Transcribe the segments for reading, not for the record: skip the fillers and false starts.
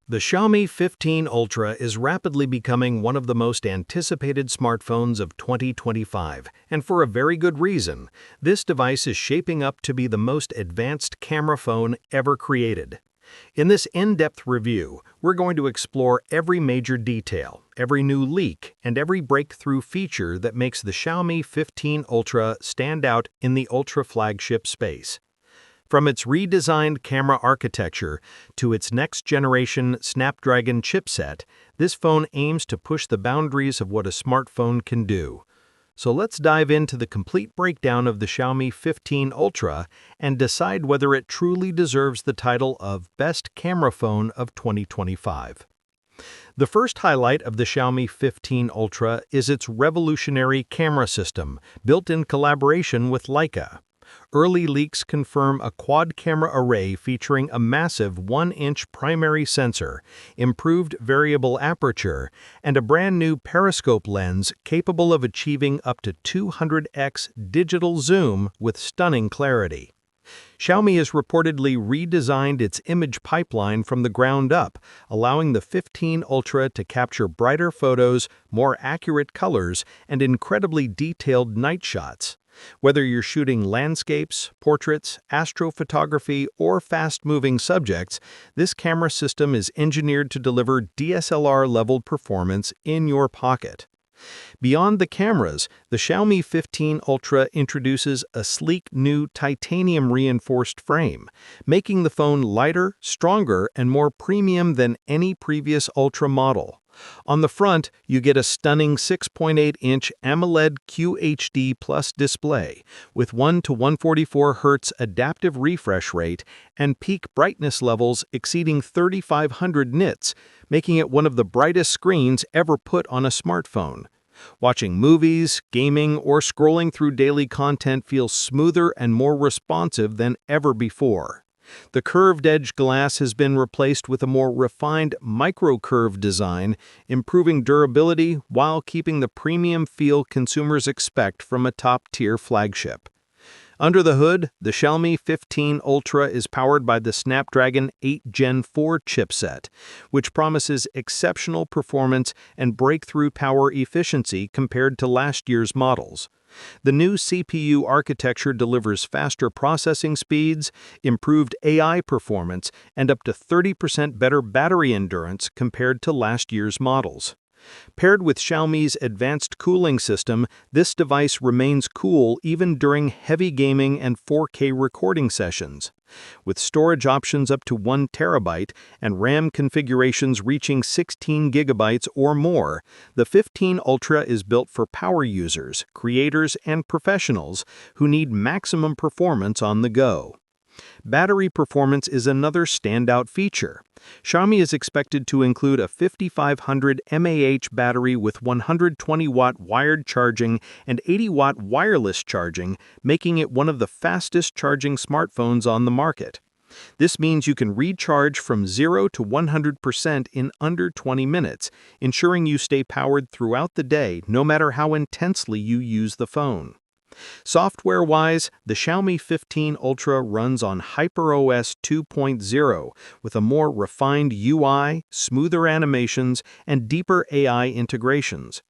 The Xiaomi 15 Ultra is rapidly becoming one of the most anticipated smartphones of 2025, and for a very good reason. This device is shaping up to be the most advanced camera phone ever created. In this in-depth review, we're going to explore every major detail, every new leak, and every breakthrough feature that makes the Xiaomi 15 Ultra stand out in the ultra flagship space. From its redesigned camera architecture to its next-generation Snapdragon chipset, this phone aims to push the boundaries of what a smartphone can do. So let's dive into the complete breakdown of the Xiaomi 15 Ultra and decide whether it truly deserves the title of Best Camera Phone of 2025. The first highlight of the Xiaomi 15 Ultra is its revolutionary camera system, built in collaboration with Leica. Early leaks confirm a quad-camera array featuring a massive 1-inch primary sensor, improved variable aperture, and a brand-new periscope lens capable of achieving up to 200x digital zoom with stunning clarity. Xiaomi has reportedly redesigned its image pipeline from the ground up, allowing the 15 Ultra to capture brighter photos, more accurate colors, and incredibly detailed night shots. Whether you're shooting landscapes, portraits, astrophotography, or fast-moving subjects, this camera system is engineered to deliver DSLR-level performance in your pocket. Beyond the cameras, the Xiaomi 15 Ultra introduces a sleek new titanium-reinforced frame, making the phone lighter, stronger, and more premium than any previous Ultra model. On the front, you get a stunning 6.8-inch AMOLED QHD Plus display with 1 to 144 Hz adaptive refresh rate and peak brightness levels exceeding 3,500 nits, making it one of the brightest screens ever put on a smartphone. Watching movies, gaming, or scrolling through daily content feels smoother and more responsive than ever before. The curved-edge glass has been replaced with a more refined micro-curve design, improving durability while keeping the premium feel consumers expect from a top-tier flagship. Under the hood, the Xiaomi 15 Ultra is powered by the Snapdragon 8 Gen 4 chipset, which promises exceptional performance and breakthrough power efficiency compared to last year's models. The new CPU architecture delivers faster processing speeds, improved AI performance, and up to 30% better battery endurance compared to last year's models. Paired with Xiaomi's advanced cooling system, this device remains cool even during heavy gaming and 4K recording sessions. With storage options up to 1 TB and RAM configurations reaching 16 GB or more, the 15 Ultra is built for power users, creators, and professionals who need maximum performance on the go. Battery performance is another standout feature. Xiaomi is expected to include a 5500 mAh battery with 120-watt wired charging and 80-watt wireless charging, making it one of the fastest charging smartphones on the market. This means you can recharge from 0 to 100% in under 20 minutes, ensuring you stay powered throughout the day no matter how intensely you use the phone. Software-wise, the Xiaomi 15 Ultra runs on HyperOS 2.0 with a more refined UI, smoother animations, and deeper AI integrations.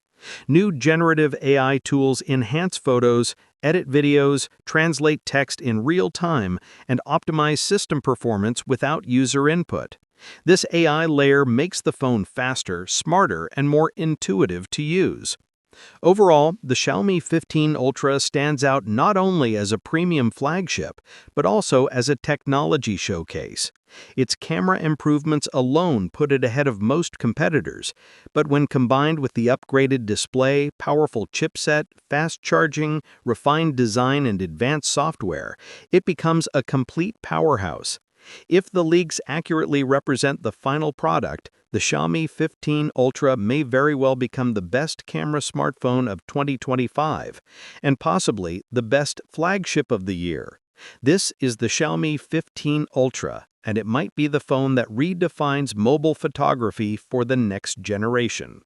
New generative AI tools enhance photos, edit videos, translate text in real time, and optimize system performance without user input. This AI layer makes the phone faster, smarter, and more intuitive to use. Overall, the Xiaomi 15 Ultra stands out not only as a premium flagship, but also as a technology showcase. Its camera improvements alone put it ahead of most competitors, but when combined with the upgraded display, powerful chipset, fast charging, refined design, and advanced software, it becomes a complete powerhouse. If the leaks accurately represent the final product, the Xiaomi 15 Ultra may very well become the best camera smartphone of 2025, and possibly the best flagship of the year. This is the Xiaomi 15 Ultra, and it might be the phone that redefines mobile photography for the next generation.